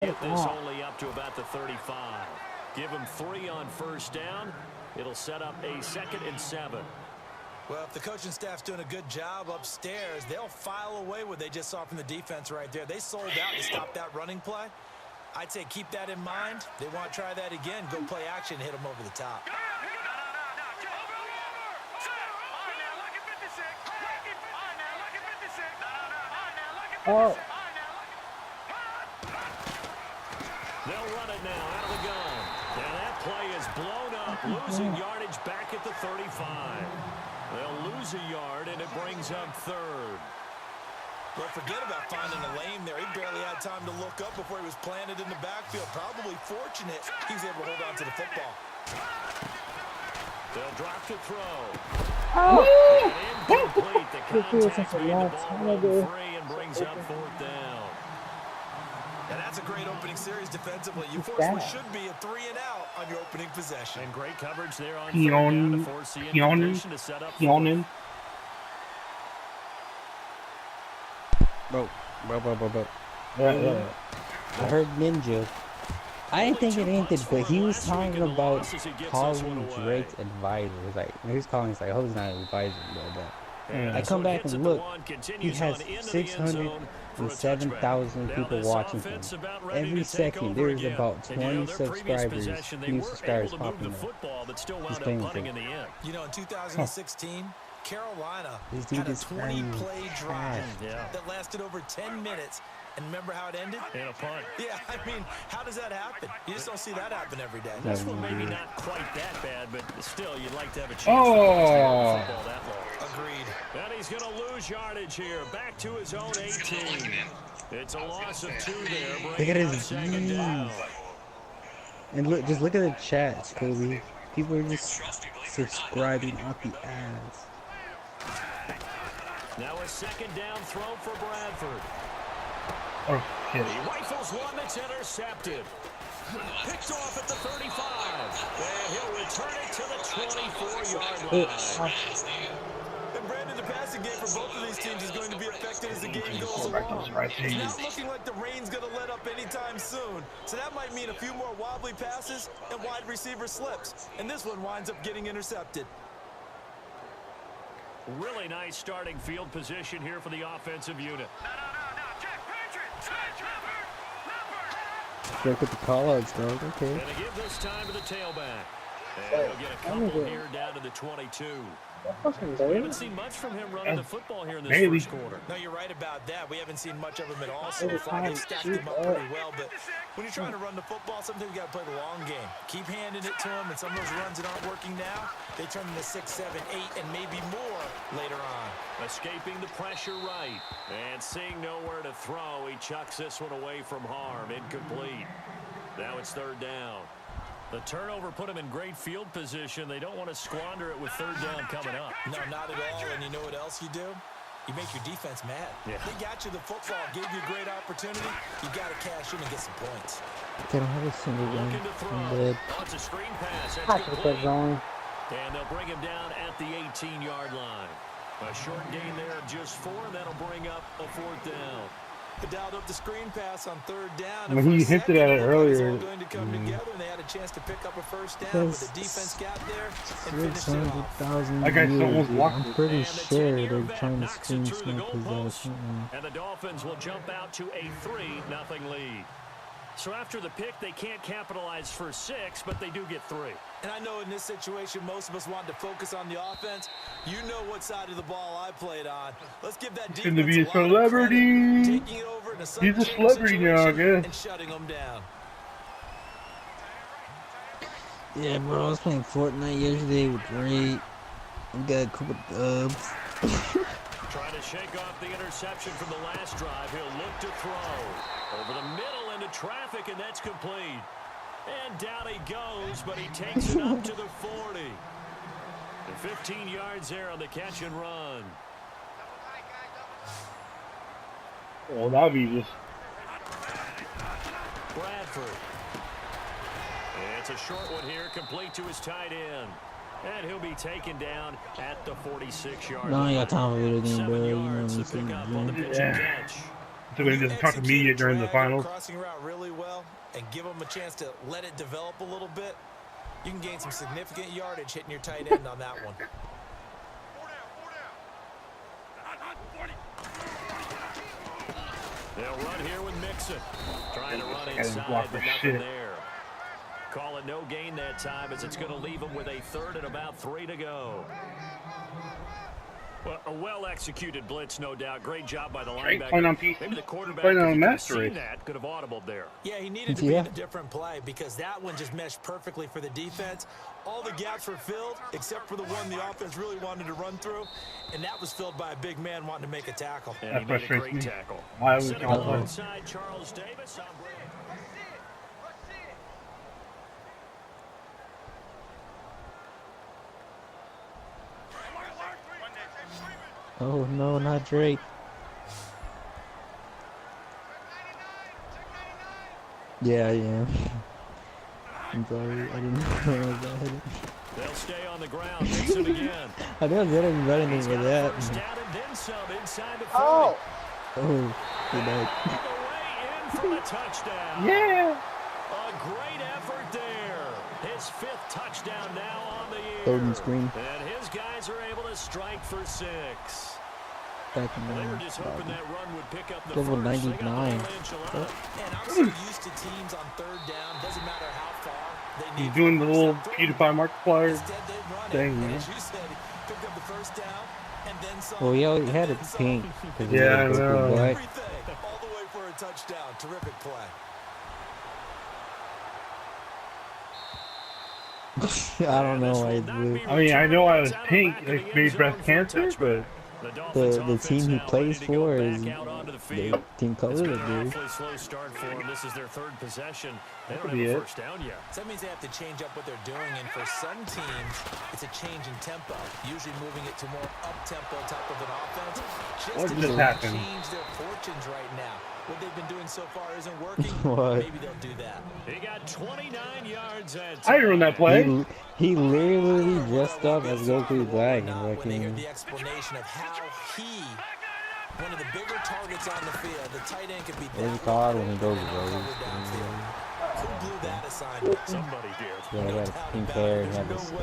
Get this only up to about the 35. Give them 3 on first down. It'll set up a 2nd and 7. Well, if the coaching staff's doing a good job upstairs, they'll file away what they just saw from the defense right there. They sold out to stop that running play. I'd say keep that in mind. They want to try that again. Go play action, hit them over the top. Oh. They'll run it now out of the gun. And that play is blown up, losing yardage back at the 35. They'll lose a yard, and it brings up 3rd. Well, forget about finding a lane there. He barely had time to look up before he was planted in the backfield. Probably fortunate he was able to hold on to the football. They'll drop to throw. Oh! Incomplete. The contact made the ball run free and brings up 4th down. And that's a great opening series defensively. You force what should be a 3-and-out on your opening possession. And great coverage there on 3rd down to force the incompletion to set up 4th. Bro. Yeah. I heard Ninja. I didn't think it ended, but he was talking about calling Drake's advisor. It's like, he was calling, it's like, I hope he's not an advisor, but I come back and look, he has 607,000 people watching him. Every second, there's about 20 subscribers, new subscribers popping up. He's playing for it. You know, in 2016, Carolina Dude had a is 20-play drive Yeah. that lasted over 10 minutes. And remember how it ended? In a punt. Yeah, I mean, how does that happen? You just don't see that happen every day. This one maybe not quite that bad, but still, you'd like to have a chance Oh. to football that long. Agreed. And he's going to lose yardage here. Back to his own 18. It's a loss of 2 there. Look at his knees. And look, just look at the chats, Kobe. People are just subscribing out the ass. Now a 2nd down throw for Bradford. Okay. He rifles one that's intercepted. Picked off at the 35. And he'll return it to the 24-yard line. And Brandon, the passing game for both of these teams is going to be affected as the game goes along. It's not looking like the rain's going to let up anytime soon. So that might mean a few more wobbly passes and wide receiver slips. And this one winds up getting intercepted. Really nice starting field position here for the offensive unit. Look at the call-outs, dog. Okay. And they give this time to the tailback. And he'll get a couple here down to the 22. We haven't seen much from him running the football here in this first quarter. No, you're right about that. We haven't seen much of him at all so far. They stacked him up pretty well, but when you're trying to run the football, sometimes you got to play the long game. Keep handing it to him, and some of those runs that aren't working now, they turn into 6, 7, 8, and maybe more later on. Escaping the pressure right. And seeing nowhere to throw, he chucks this one away from harm. Incomplete. Now it's 3rd down. The turnover put him in great field position. They don't want to squander it with 3rd down coming up. No, not at all. And you know what else you do? You make your defense mad. Yeah. They got you the football, gave you a great opportunity. You got to cash in and get some points. They don't have a single one. Looking to throw. Oh, it's a screen pass. That's complete. And they'll bring him down at the 18-yard line. A short gain there of just 4, and that'll bring up a 4th down. They dialed up the screen pass on 3rd down. When he hinted at it earlier. Going to come together, and they had a chance to pick up a first down, but the defense got there and finished it off. 600,000 That guy's almost views. blocked I'm it. pretty And the sure 10-year they're vet trying to knocks it screen through the snap his goalpost. ass. And the Dolphins will jump out to a 3-0 lead. So after the pick, they can't capitalize for 6, but they do get 3. And I know in this situation, most of us want to focus on the offense. You know what side of the ball I played on. Let's give that defense Gonna be a lot of celebrity. credit, taking it over in a He's a celebrity now, I guess. and shutting them down. Yeah, bro, I was playing Fortnite yesterday with Drake. We got a couple dubs. Trying to shake off the interception from the last drive. He'll look to throw. Over the middle into traffic, and that's complete. And down he goes, but he takes it up to the 40. And 15 yards there on the catch and run. Well, that'd be just. Bradford. It's a short one here, complete to his tight end. And he'll be taken down at the 46-yard line. No, I got time for video game, bro. 7 You know yards me, to pick up on the pitch and catch. So he doesn't talk to media during the finals. Crossing route really well and give him a chance to let it develop a little bit, you can gain some significant yardage hitting your tight end on that one. They'll run here with Mixon. Trying to run inside, but nothing there. Call it no gain that time as it's going to leave them with a third and about 3 to go. Well, a well-executed blitz, no doubt. Great job by the linebacker. Maybe the quarterback could have seen that, could have audibled there. Yeah, he needed to be in a different play because that one just meshed perfectly for the defense. All the gaps were filled except for the one the offense really wanted to run through, and that was filled by a big man wanting to make a tackle. And he made a great tackle. Why was Sitting alongside Charles Davis. Oh no, not Drake. Yeah, I am. I'm sorry, I didn't know that. They'll stay on the ground. Mixon again. I didn't run anything with that. Oh! Oh, good night. From a touchdown. Yeah! A great effort there. His 5th touchdown now on the year. Golden screen. And his guys are able to strike for 6. Back in they were just hoping that run would pick up the level 99. And I'm so used to teams on 3rd down. Doesn't matter how far. They He's doing the little PewDiePie Markiplier thing, man. As you said, picked up the 1st down and then some. Well, he already had it pink. Yeah, I know. Everything all the way for a touchdown. Terrific play. I don't know why it's blue. I mean, I know I was pink. They made breast cancer, but the team he plays for is the team colors are blue. Slow start for him. This is their 3rd possession. They don't have a 1st down yet. So that means they have to change up what they're doing, and for some teams, it's a change in tempo. Usually moving it to more up-tempo type of an offense. What just happened? Change their fortunes right now. What they've been doing so far isn't working. What? Maybe they'll do that. He got 29 yards at I didn't run that play. He literally dressed up as Goku Black and When they hear fucking. the explanation of how he, one of the bigger targets on the field, the tight end could be What is it called when he goes rogue? Who blew that assignment? Somebody did. Yeah, I got pink hair and had this.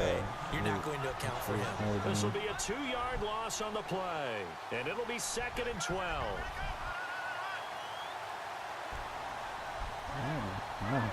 You're not going to account for him. This will be a 2-yard loss on the play, and it'll be 2nd and 12. Wow.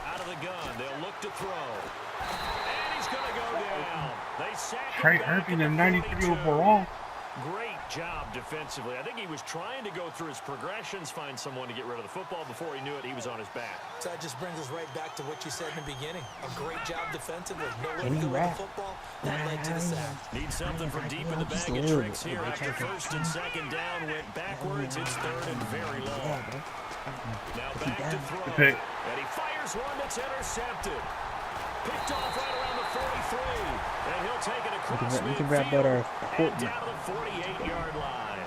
Out of the gun, they'll look to throw. And he's going to go down. They sack Trey him back Irving at and the 93 42. overall. Great job defensively. I think he was trying to go through his progressions, find someone to get rid of the football. Before he knew it, he was on his back. So that just brings us right back to what you said in the beginning. A great job defensively. Nowhere to go with the football. That led to the sack. Need something from deep in the bag of tricks here. After 1st and 2nd down, went backwards. It's 3rd and very long. Now back to throw. And he fires one that's intercepted. Picked off right around the 43. And he'll take it across midfield and down to the 48-yard line.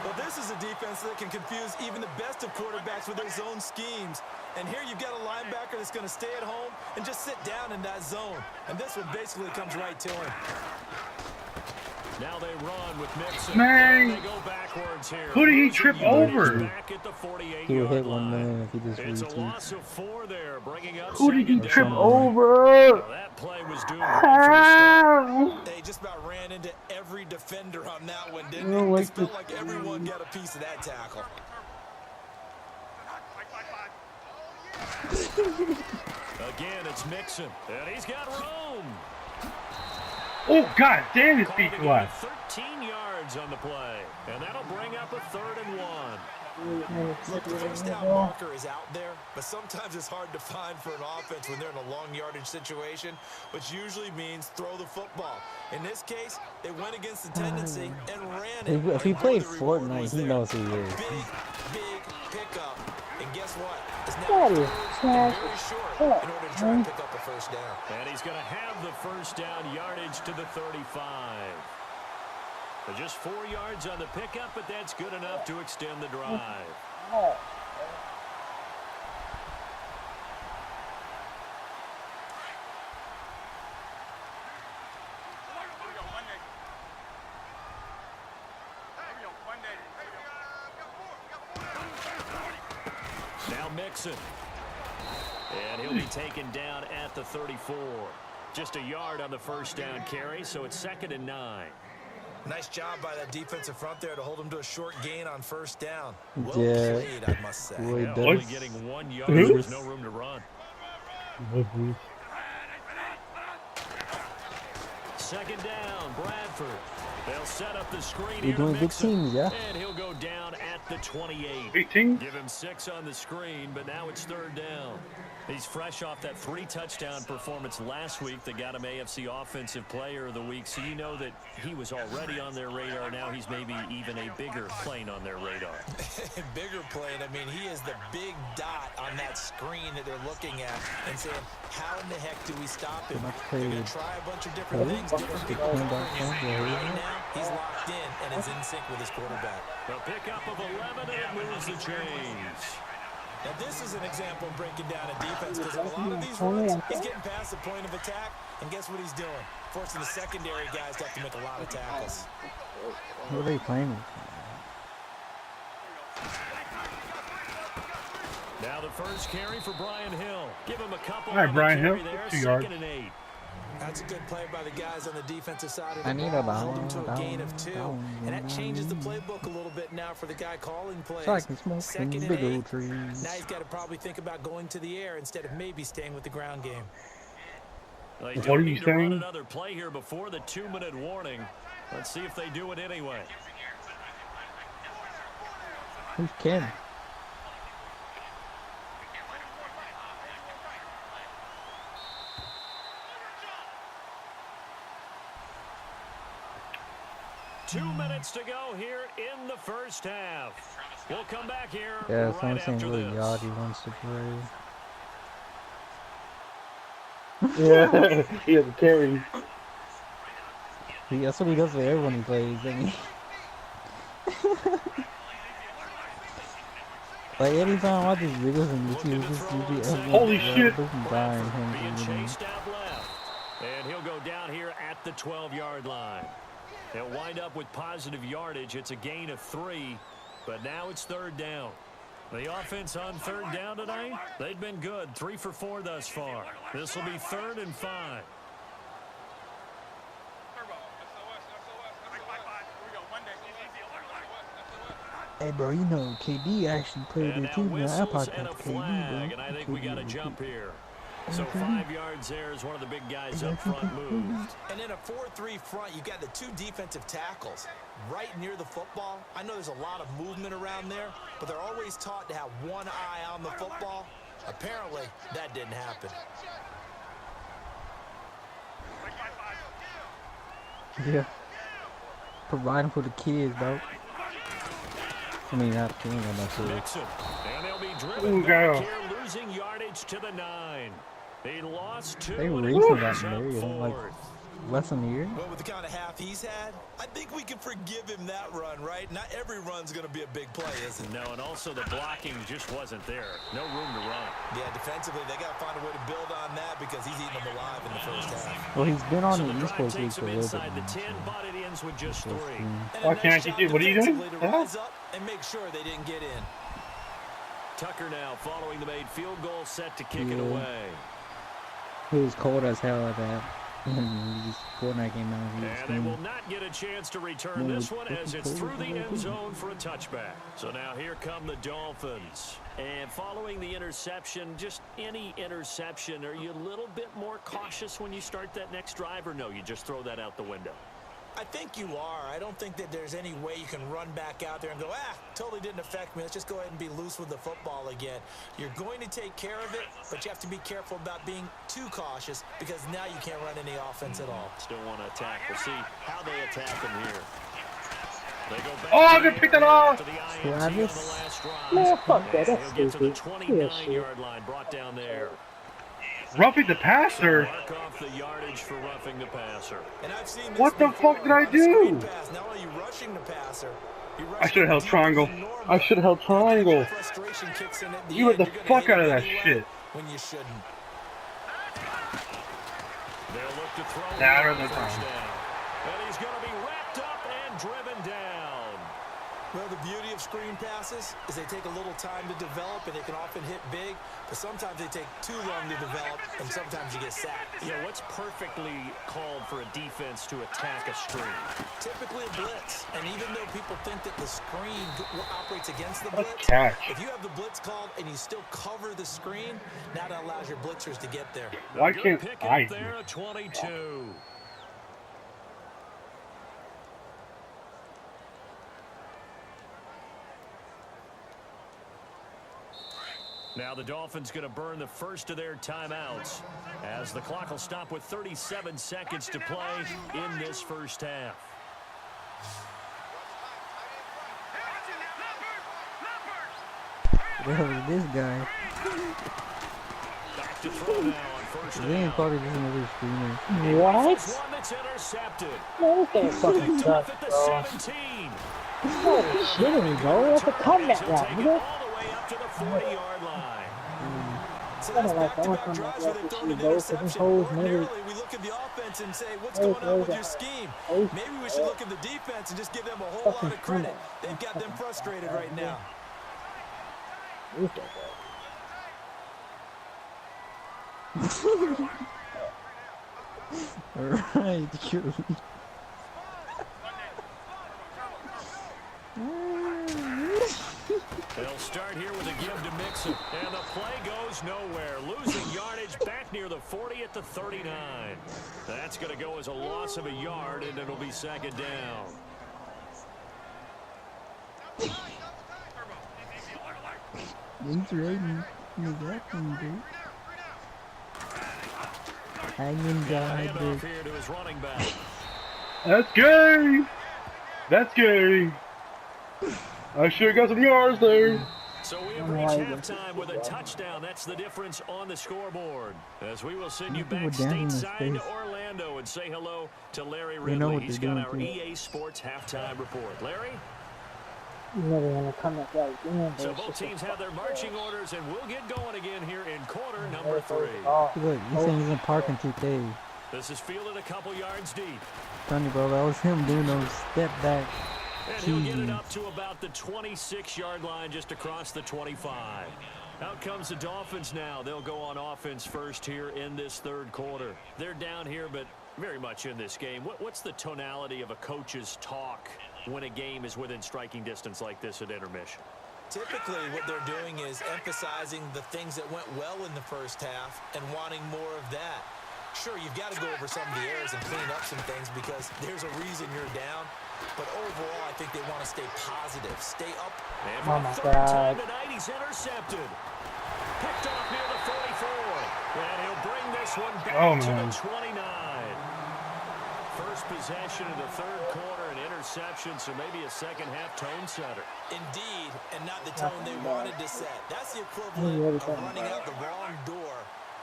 Well, this is a defense that can confuse even the best of quarterbacks with their zone schemes. And here you've got a linebacker that's going to stay at home and just sit down in that zone. And this one basically comes right to him. Now they run with Mixon. Man. They go backwards here. Who did he trip over? Back at the 48-yard He would hit one line. man if he just It's a retweets. loss of 4 there, bringing up Who did he 2nd trip down. over? Well, that play was doomed right from the start. They just about ran into every defender on that one, didn't it? It felt like everyone got a piece of that tackle. Again, it's Mixon, and he's got room. Oh, god damn, his Called feet to fly. get 13 yards on the play, and that'll bring up a 3rd and 1. Look, the 1st down marker is out there, but sometimes it's hard to find for an offense when they're in a long yardage situation, which usually means throw the football. In this case, they went against the tendency and ran it. If he played Fortnite, he knows who he is. Big pickup. And guess what? It's now third and very short in order to try and pick up a 1st down. And he's going to have the 1st down yardage to the 35. But just 4 yards on the pickup, but that's good enough to extend the drive. Mixon. And he'll be taken down at the 34. Just a yard on the first down carry, so it's 2nd and 9. Nice job by that defensive front there to hold him to a short gain on first down. Well Yeah. played, I must say. Yeah, only getting 1 yard. There was no room to run. Second down, Bradford. They'll set up the screen. You're doing good teams, yeah. And he'll go down at the 28. 18. Give him 6 on the screen, but now it's 3rd down. He's fresh off that 3-touchdown performance last week that got him AFC Offensive Player of the Week, so you know that he was already on their radar. Now he's maybe even a bigger plane on their radar. Bigger plane. I mean, he is the big dot on that screen that they're looking at and saying, how in the heck do we stop him? They're going to try a bunch of different things, different people covering him. Right now, he's locked in and is in sync with his quarterback. The pickup of 11, and it moves the chains. Now, this is an example of breaking down a defense because a lot of these runs, he's getting past the point of attack, and guess what he's doing? Forcing the secondary guys to have to make a lot of tackles. What are they playing with? Now the first carry for Brian Hill. Give him a couple. All right, Brian Hill, there, 2 yards. 2nd and 8. That's a good play by the guys on the defensive side of the I need ball. a Held him to a gain of 2, down, and that changes the playbook a little bit now for the guy calling plays. So I can smoke some 2nd and big 8. old trees. Now he's got to probably think about going to the air instead of maybe staying with the ground game. They What don't are you need to run saying? another play here before the 2-minute warning. Let's see if they do it anyway. Who's Ken? Two minutes to go here in the first half. We'll come back here Yeah, right someone's saying after really this. Yachty wants to play. Yeah, he has a carry. That's what he does with everyone he plays, doesn't he? Like anytime I watch his videos on YouTube, it's just usually everyone Holy shit. dying Being him. chased out left. And he'll go down here at the 12-yard line. They'll wind up with positive yardage. It's a gain of 3, but now it's 3rd down. The offense on 3rd down tonight, they've been good. 3 for 4 thus far. This will be 3rd and 5. Hey, bro, you know KD actually played And there now too. Man, I whistles podcast and a KD, flag, bro. and I think we got a KD. jump here. So 5 yards there as one of the big guys up front moved. And in a 4-3 front, you got the 2 defensive tackles right near the football. I know there's a lot of movement around there, but they're always taught to have one eye on the football. Apparently, that didn't happen. Yeah. Providing for the kids, bro. I mean, not the kids, I'm not sure. Mixon. And they'll be driven Ooh, back girl. here, losing yardage to the 9. He lost 2. They and recently he got picks up married in like 4th. less than a year. But with the kind of half he's had, I think we can forgive him that run, right? Not every run's going to be a big play, is it? No, and also the blocking just wasn't there. No room to run. Yeah, defensively, they got to find a way to build on that because he's eating them alive in the first half. Well, he's been on So the the East drive Coast League takes for a him little bit inside the now. 10, but it ends with just 3. And a Why can't nice you job do- what are you doing? defensively to Huh? rise up and make sure they didn't get in. Tucker now following the made field goal, set to kick it Yeah. away. It was cold as hell at that. Fortnite came out. He was And they will screaming. not get a chance to return No, this one as it's it's through the end cold. zone for a touchback. So now here come the Dolphins. And following the interception, just any interception, are you a little bit more cautious when you start that next drive, or no, you just throw that out the window? I think you are. I don't think that there's any way you can run back out there and go, totally didn't affect me. Let's just go ahead and be loose with the football again. You're going to take care of it, but you have to be careful about being too cautious because now you can't run any offense at all. Still want to attack. We'll see how they attack him here. They go back Oh, to they the picked it air off! after the INT on the Travis? last drive. Man, fuck that. And That's he'll get to the stupid. 29-yard line, brought down there. Roughing the passer. Mark off the yardage for roughing the passer. And I've seen this What the before. fuck did I On a screen do? pass, not only are you rushing the passer, you're I rushing should have held deeper triangle. than normal. I should have held triangle. Frustration kicks in at the You were end. the You're gonna fuck hit out of it that anyway shit. when you shouldn't. They'll look to throw Nah, I'd for rather the first throw. down. And he's going to be wrapped up and driven down. Well, the beauty of screen passes is they take a little time to develop, and they can often hit big, but sometimes they take too long to develop, and sometimes you get sacked. Yeah, what's perfectly called for a defense to attack a screen? Typically a blitz, and even though people think that the screen operates against the blitz, if you have the blitz called and you still cover the screen, now that allows your blitzers to get there. Why can't I? There, 22. Now the Dolphins going to burn the first of their timeouts as the clock will stop with 37 seconds to play in this first half. What the hell is this guy? Back to throw now on first They ain't down. probably just another screener. What? One that's intercepted. Man, this game fucking Picked off sucks, at the bro. 17. Oh, shit, me, bro. That's a comeback He'll route, take it nigga. all the way up to the 40-yard line. So Kinda that's like back-to-back that drives one where they've from thrown an the Eagles, 'cause them interception. hoes never- Ordinarily, we look at the offense and say, what's Hey, going on with hey, your scheme? hey, Maybe we should look at the defense and just give them a whole lot fucking of credit. comeback. They've got them frustrated right now. Look at that. Right, you. They'll start here with a give to Mixon. And the play goes nowhere. Losing yardage back near the 40 at the 39. That's going to go as a loss of a yard, and it'll be second down. He's ready. He's acting, dude. Hanging down, Handoff dude. here to his running back. That's gay. That's gay. I should have got some yards there. So we have reached halftime with a touchdown. That's the difference on the scoreboard. As we will send you back People down in the stateside to space. Orlando and say hello to Larry They know Ridley. what He's they're got doing, our too. EA Sports halftime report. Larry? You never want to come back out again, So bro. both It's just teams a have their fucking marching orders, and we'll get going again here in quarter number never 3. goes off. Look, he's saying he's in parking 2K. This is fielded a couple yards deep. Funny, bro, that was him doing those step back. And he'll get it Jeez. up to about the 26-yard line just across the 25. Out comes the Dolphins now. They'll go on offense first here in this third quarter. They're down here, but very much in this game. What's the tonality of a coach's talk when a game is within striking distance like this at intermission? Typically, what they're doing is emphasizing the things that went well in the first half and wanting more of that. Sure, you've got to go over some of the errors and clean up some things because there's a reason you're down. But overall, I think they want to stay positive, stay up. And Oh for my the third time God. tonight, he's intercepted. Picked off near the 44. And he'll bring this one back Oh, to man. the 29. First possession of the third quarter, an interception, so maybe a second-half tone setter. Indeed, and not the tone they wanted to set. That's the Yeah, equivalent of everything, running bro. out the wrong door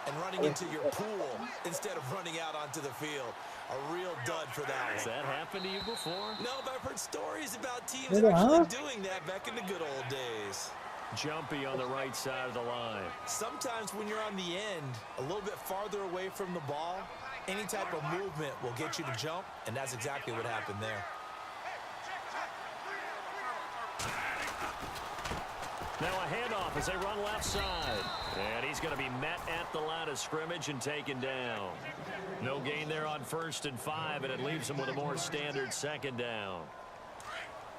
and running into your pool instead of running out onto the field. A real dud for that Has one. that happened to you before? No, but I've heard stories about teams Did it, actually huh? doing that back in the good old days. Jumpy on the right side of the line. Sometimes when you're on the end, a little bit farther away from the ball, any type of movement will get you to jump, and that's exactly what happened there. Now a handoff as they run left side. And he's going to be met at the line of scrimmage and taken down. No gain there on 1st and 5, and it leaves him with a more standard second down.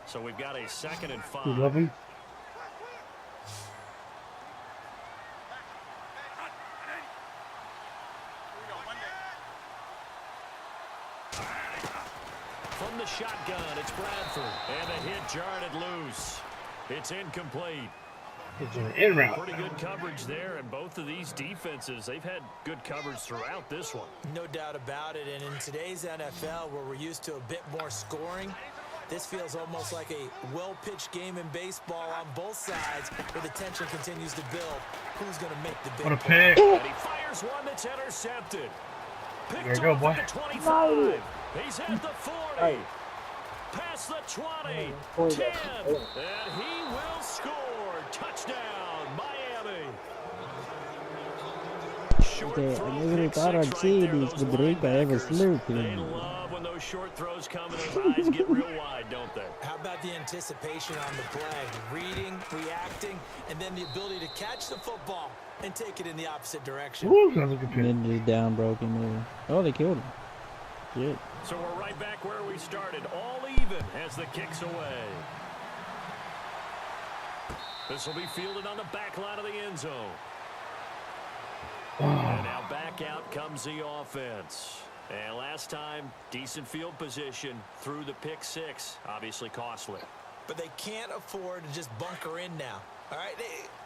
So we've got a 2nd and 5. 11. From the shotgun, it's Bradford. And the hit jarred it loose. It's incomplete. It's an in route. Pretty good coverage there, and both of these defenses, they've had good coverage throughout this one. No doubt about it, and in today's NFL, where we're used to a bit more scoring, this feels almost like a well-pitched game in baseball on both sides, where the tension continues to build. Who's going to make the big What a play? pick. And he fires one that's intercepted. Picked There you go, off boy. at the 25. He's at the 40. Hey. Past the 20. Boy, 10. that's- And he will score. Touchdown, Miami. Short Okay, I throw, never pick thought I'd six see right there, these those with Drake I ever linebackers. slew. They love when those short throws come and those eyes get real wide, don't they? How about the anticipation on the play, reading, reacting, and then the ability to catch the football and take it in the opposite direction. Ooh, that was a good pick. Ninja's down, broken move. Oh, they killed him. Shit. So we're right back where we started, all even as the kick's away. This will be fielded on the back line of the end zone. And now back out comes the offense. And last time, decent field position through the pick six. Obviously costly. But they can't afford to just bunker in now. All right,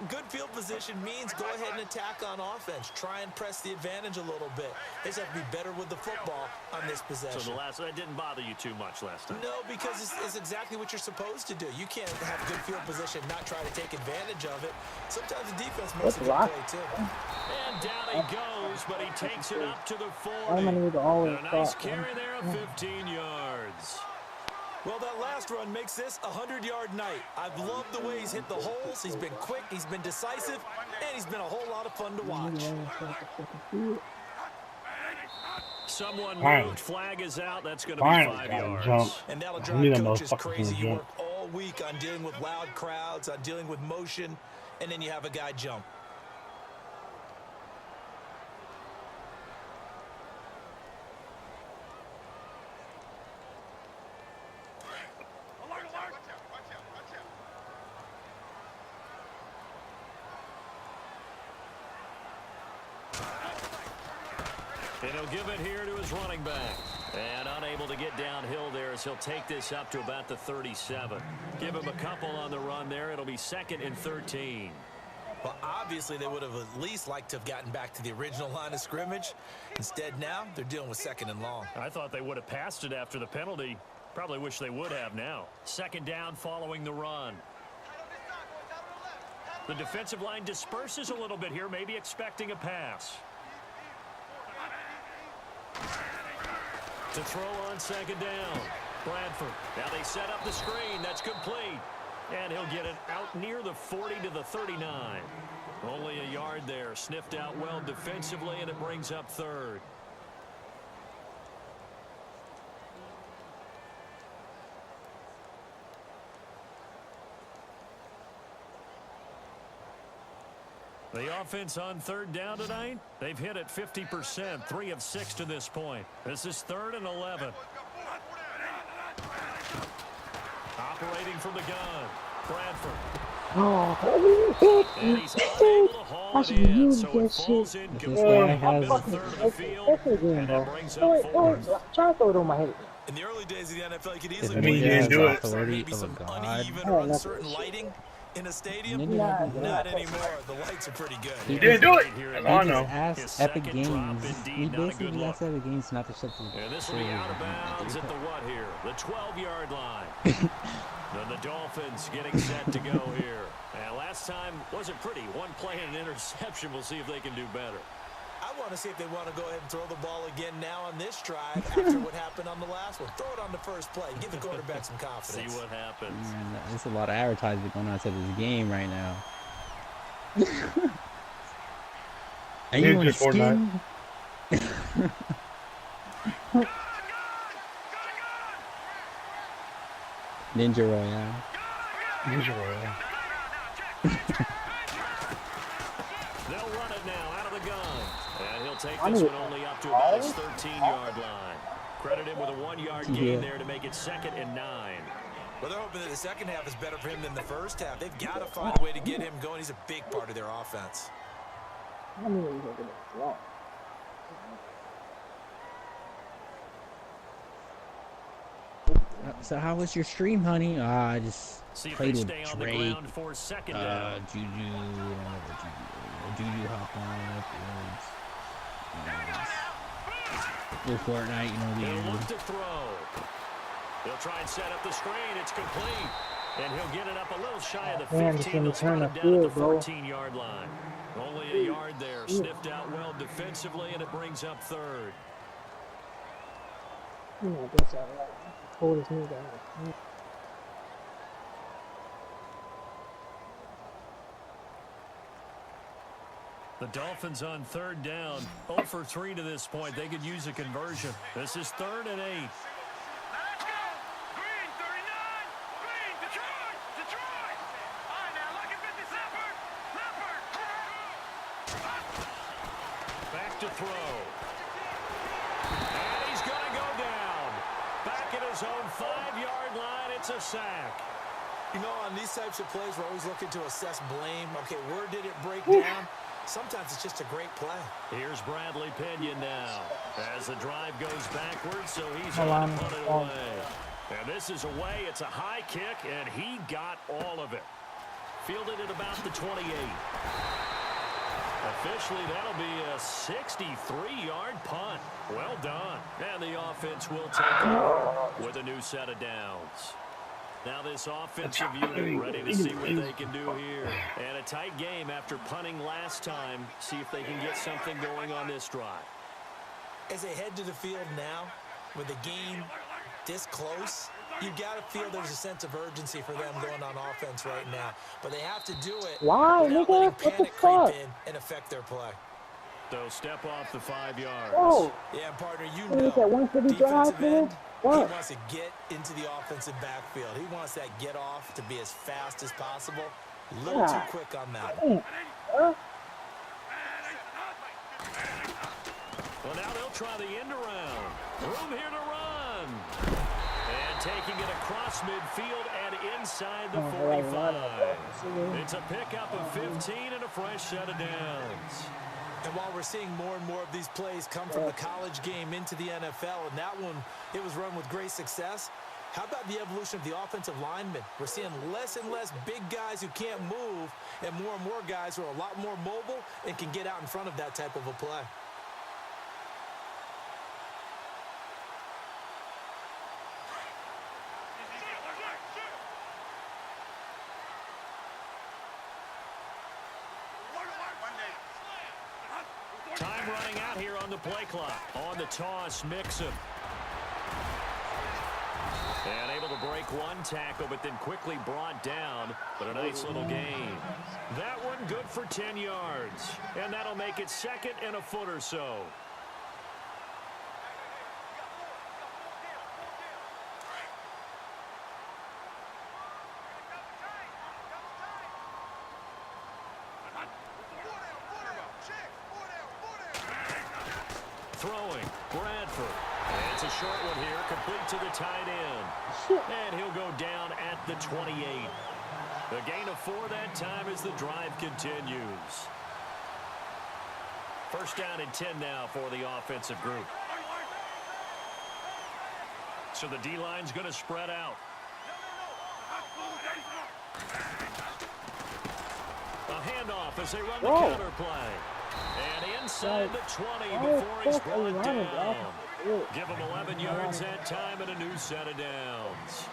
good field position means go ahead and attack on offense. Try and press the advantage a little bit. They just have to be better with the football on this possession. So that didn't bother you too much last time? No, because it's exactly what you're supposed to do. You can't have good field position and not try to take advantage of it. Sometimes the defense makes a good play, too. And down he goes, but he takes it up to the 40. I'm gonna need to always And a nice carry there of 15 yards. Well, that last run makes this a 100-yard night. I've loved the way he's hit the holes. He's been quick, he's been decisive, and he's been a whole lot of fun to watch. Someone moved, flag is out. That's going to be 5 yards. And that'll drive coaches crazy. You work all week on dealing with loud crowds, on dealing with motion, and then you have a guy jump. And he'll give it here to his running back. And unable to get downhill there as he'll take this up to about the 37. Give him a couple on the run there. It'll be 2nd and 13. Well, obviously, they would have at least liked to have gotten back to the original line of scrimmage. Instead, now, they're dealing with 2nd and long. I thought they would have passed it after the penalty. Probably wish they would have now. 2nd down following the run. The defensive line disperses a little bit here, maybe expecting a pass. To throw on 2nd down. Bradford. Now they set up the screen. That's complete. And he'll get it out near the 40 to the 39. Only a yard there. Sniffed out well defensively, and it brings up 3rd. The offense on 3rd down tonight, they've hit it 50%, 3 of 6 to this point. This is 3rd and 11. Operating from the gun, Bradford. And he's unable to haul it in, so it falls in completely into the 3rd of the field, and it brings up 4th. Try to throw it on my head. In the early days of the NFL, you could easily mean, you didn't do it. maybe some uneven or uncertain lighting in a stadium. Not anymore. The lights are pretty good. You didn't do it. I know. Asked Epic Games. He basically asked Epic Games not to shut the. And this will be out of bounds at the what here? The 12-yard line. Then the Dolphins getting set to go here. And last time wasn't pretty. One play and an interception. We'll see if they can do better. I want to see if they want to go ahead and throw the ball again now on this drive after what happened on the last one. Throw it on the first play. Give the quarterback some confidence. See what happens. Man, there's a lot of advertising going on to this game right now. Are you on skin? Ninja Royale. Ninja Royale. They'll run it now out of the gun. And he'll take this one only up to about his 13-yard line. Credit him with a 1-yard gain there to make it 2nd and 9. Well, they're hoping that the second half is better for him than the first half. They've got to find a way to get him going. He's a big part of their offense. I mean, he's going to get wrong. So how was your stream, honey? I just See if played they with stay on the Drake, ground for 2nd down. Juju hop on with Fortnite, you know, He'll look to throw. He'll try and set up the screen. It's complete. And he'll get it up a little shy of the 15. He'll spot him down at the 14-yard line. Only a yard there. Sniffed out well defensively, and it brings up 3rd. Yeah, that's all right. Hold his knee down. The Dolphins on 3rd down. 0 for 3 to this point. They could use a conversion. This is 3rd and 8. his own 5-yard line. It's a sack. You know, on these types of plays, we're always looking to assess blame. Okay, where did it break down? Sometimes it's just a great play. Here's Bradley Pinion now as the drive goes backwards, so he's on to put it away. And this is away. It's a high kick, and he got all of it. Fielded at about the 28. Officially, that'll be a 63-yard punt. Well done. And the offense will take over with a new set of downs. Now this offensive unit ready to see what they can do here. And a tight game after punting last time. See if they can get something going on this drive. As they head to the field now, with the game this close, you've got to feel there's a sense of urgency for them going on offense right now. But they have to do it Why, without nigga? letting What the panic fuck? creep in and affect their play. They'll step off the 5 yards. Oh, Yeah, partner, you what know, is that, 150 drive, defensive end, nigga? he What? wants to get into the offensive backfield. He wants that get off to be as fast as possible. A little too quick on that. Well, now they'll try the end around. Room here to run. And taking it across midfield and inside the 45. It's a pickup of 15 and a fresh set of downs. And while we're seeing more and more of these plays come from the college game into the NFL, and that one, it was run with great success, how about the evolution of the offensive linemen? We're seeing less and less big guys who can't move and more guys who are a lot more mobile and can get out in front of that type of a play. Time running out here on the play clock. On the toss, Mixon. And able to break one tackle, but then quickly brought down. But a nice little gain. That one good for 10 yards. And that'll make it second and a foot or so. Throwing, Bradford. And it's a short one here, complete to the tight end. And he'll go down at the 28. A gain of 4 that time as the drive continues. First down and 10 now for the offensive group. So the D-line's going to spread out. A handoff as they run the counter play. And inside the 20 before he's brought down. Give him 11 yards that time and a new set of downs.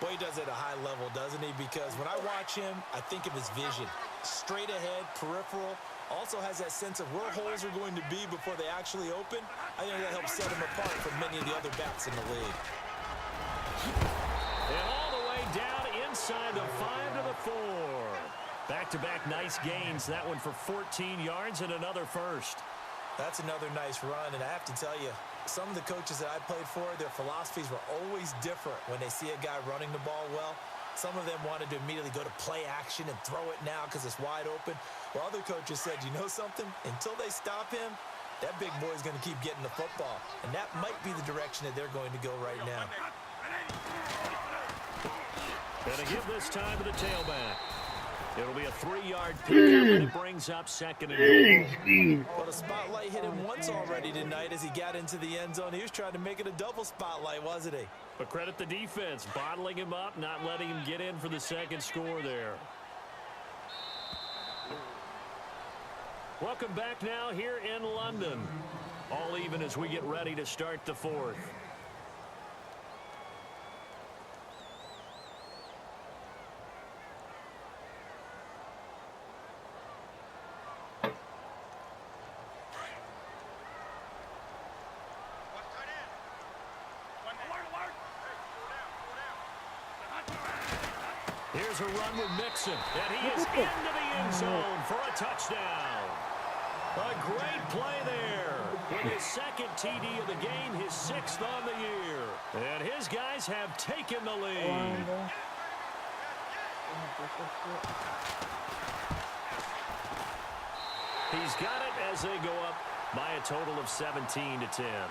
Boy, he does it at a high level, doesn't he? Because when I watch him, I think of his vision. Straight ahead, peripheral. Also has that sense of where holes are going to be before they actually open. I think that helps set him apart from many of the other backs in the league. And all the way down inside the 5 to the 4. Back-to-back nice gains. That one for 14 yards and another first. That's another nice run, and I have to tell you, some of the coaches that I played for, their philosophies were always different when they see a guy running the ball well. Some of them wanted to immediately go to play action and throw it now because it's wide open. While other coaches said, you know something? Until they stop him, that big boy is going to keep getting the football. And that might be the direction that they're going to go right now. And a give this time to the tailback. It'll be a 3-yard pickup, and it brings up second and goal. Well, the spotlight hit him once already tonight as he got into the end zone. He was trying to make it a double spotlight, wasn't he? But credit the defense, bottling him up, not letting him get in for the second score there. Welcome back now here in London. All even as we get ready to start the fourth. Here's a run with Mixon, and he is into the end zone for a touchdown. A great play there. With his second TD of the game, his 6th on the year. And his guys have taken the lead. He's got it as they go up by a total of 17-10.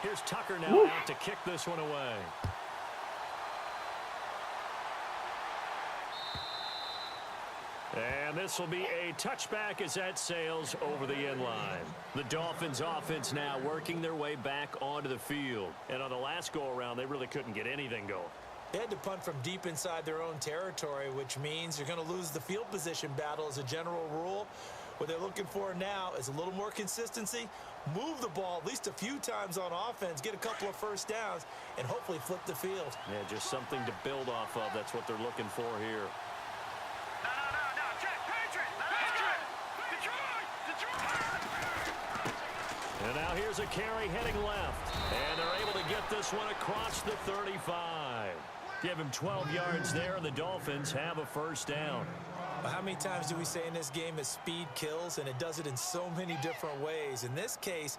Here's Tucker now out to kick this one away. And this will be a touchback as that sails over the end line. The Dolphins offense now working their way back onto the field. And on the last go-around, they really couldn't get anything going. They had to punt from deep inside their own territory, which means you're going to lose the field position battle as a general rule. What they're looking for now is a little more consistency, move the ball at least a few times on offense, get a couple of first downs, and hopefully flip the field. Yeah, just something to build off of. That's what they're looking for here. And now here's a carry heading left. And they're able to get this one across the 35. Give him 12 yards there, and the Dolphins have a first down. Well, how many times do we say in this game that speed kills, and it does it in so many different ways? In this case,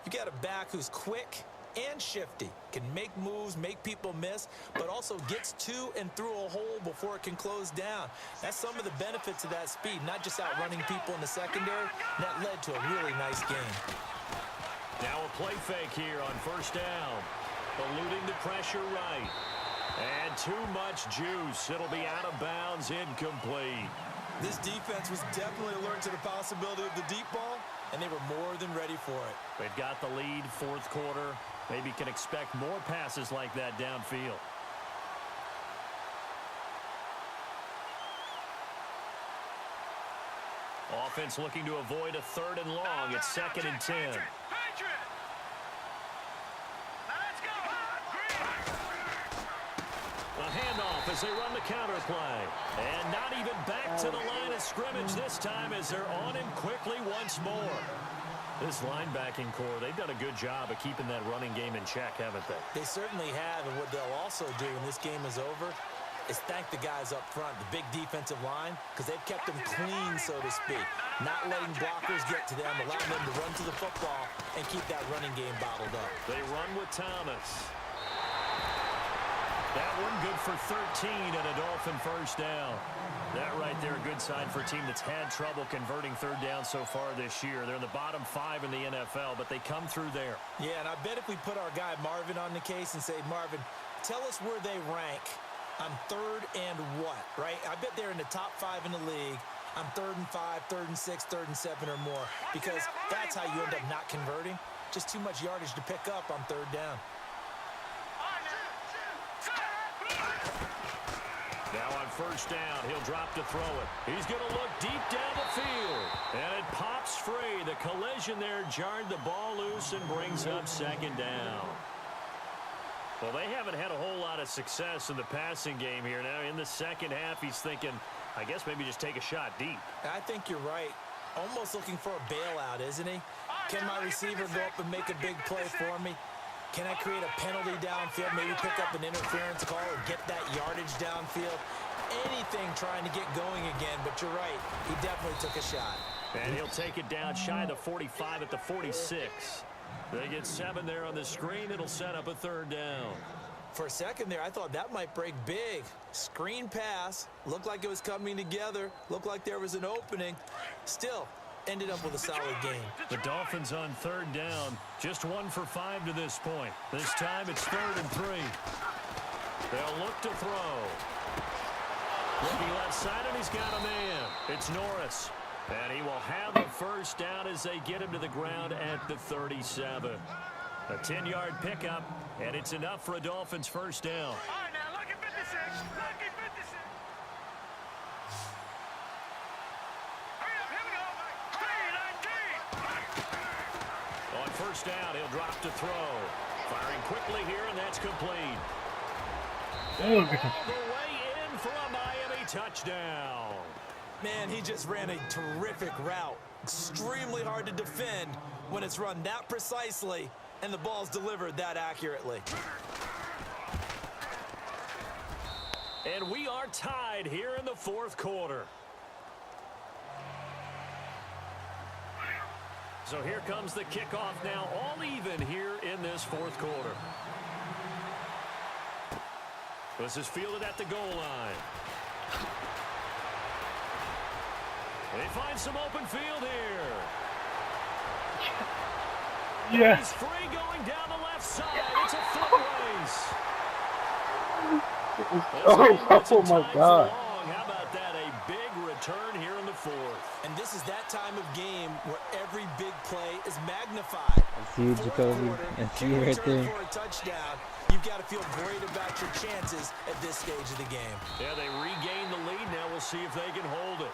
you got a back who's quick and shifty, can make moves, make people miss, but also gets to and through a hole before it can close down. That's some of the benefits of that speed, not just outrunning people in the secondary. That led to a really nice game. Now a play fake here on first down. Eluding the pressure right. And too much juice. It'll be out of bounds, incomplete. This defense was definitely alert to the possibility of the deep ball, and they were more than ready for it. They've got the lead, fourth quarter. Maybe can expect more passes like that downfield. Offense looking to avoid a 3rd and long. It's 2nd and 10. A handoff as they run the counter play. And not even back to the line of scrimmage this time as they're on him quickly once more. This linebacking core, they've done a good job of keeping that running game in check, haven't they? They certainly have, and what they'll also do when this game is over is thank the guys up front, the big defensive line, because they've kept them clean, so to speak. Not letting blockers get to them, allowing them to run to the football and keep that running game bottled up. They run with Thomas. That one good for 13 and a Dolphin first down. That right there, a good sign for a team that's had trouble converting 3rd down so far this year. They're in the bottom 5 in the NFL, but they come through there. Yeah, and I bet if we put our guy Marvin on the case and say, Marvin, tell us where they rank on 3rd and what, right? I bet they're in the top 5 in the league on 3rd and 5, 3rd and 6, 3rd and 7 or more, because that's how you end up not converting. Just too much yardage to pick up on 3rd down. Now on first down, he'll drop to throw it. He's going to look deep down the field. And it pops free. The collision there jarred the ball loose and brings up 2nd down. Well, they haven't had a whole lot of success in the passing game here. Now in the second half, he's thinking, I guess maybe just take a shot deep. I think you're right. Almost looking for a bailout, isn't he? Can my receiver go up and make a big play for me? Can I create a penalty downfield, maybe pick up an interference call or get that yardage downfield? Anything trying to get going again, but you're right. He definitely took a shot. And he'll take it down shy of the 45 at the 46. They get 7 there on the screen. It'll set up a 3rd down. For a second there, I thought that might break big. Screen pass. Looked like it was coming together. Looked like there was an opening. Still, ended up with a solid game. The Dolphins on 3rd down. Just 1 for 5 to this point. This time it's 3rd and 3. They'll look to throw. Looking left side, and he's got a man. It's Norris. And he will have the first down as they get him to the ground at the 37. A 10-yard pickup, and it's enough for a Dolphins first down. All right, now look at 56. Look at 56. Hurry up, here we go. 3-19. On first down, he'll drop to throw. Firing quickly here, and that's complete. All the way in for a Miami touchdown. Man, he just ran a terrific route. Extremely hard to defend when it's run that precisely and the ball's delivered that accurately. And we are tied here in the 4th quarter. So here comes the kickoff now, all even here in this 4th quarter. This is fielded at the goal line. They find some open field here. Yeah. He's free going down the left side. It's a foot race. Oh my God. How about that? A big return here in the fourth. And this is that time of game where every big play is magnified. That's huge, Jacoby. That's you right there. For a touchdown, you've got to feel great about your chances at this stage of the game. Yeah, they regain the lead. Now we'll see if they can hold it.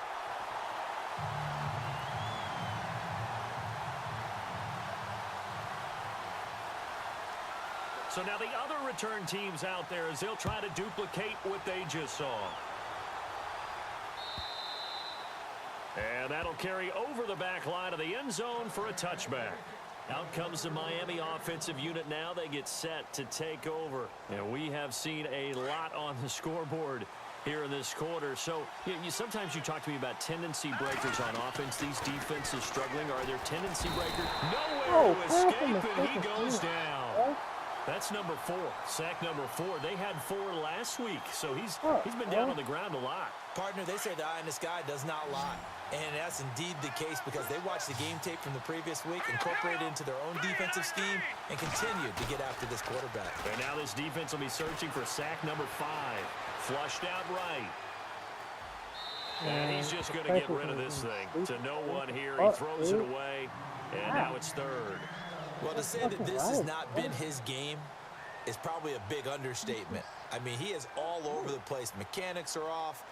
So now the other return teams out there as they'll try to duplicate what they just saw. And that'll carry over the back line of the end zone for a touchback. Out comes the Miami offensive unit now. They get set to take over. And we have seen a lot on the scoreboard here in this quarter. So sometimes you talk to me about tendency breakers on offense. These defenses struggling. Are there tendency breakers? Nowhere to escape, and he goes down. That's number 4, sack number 4. They had 4 last week, so he's been down on the ground a lot. Partner, they say the eye in the sky does not lie. And that's indeed the case because they watched the game tape from the previous week, incorporated it into their own defensive scheme, and continued to get after this quarterback. And now this defense will be searching for sack number 5. Flushed out right. And he's just going to get rid of this thing. To no one here. He throws it away, and now it's third. Well, to say that this has not been his game is probably a big understatement. I mean, he is all over the place. Mechanics are off,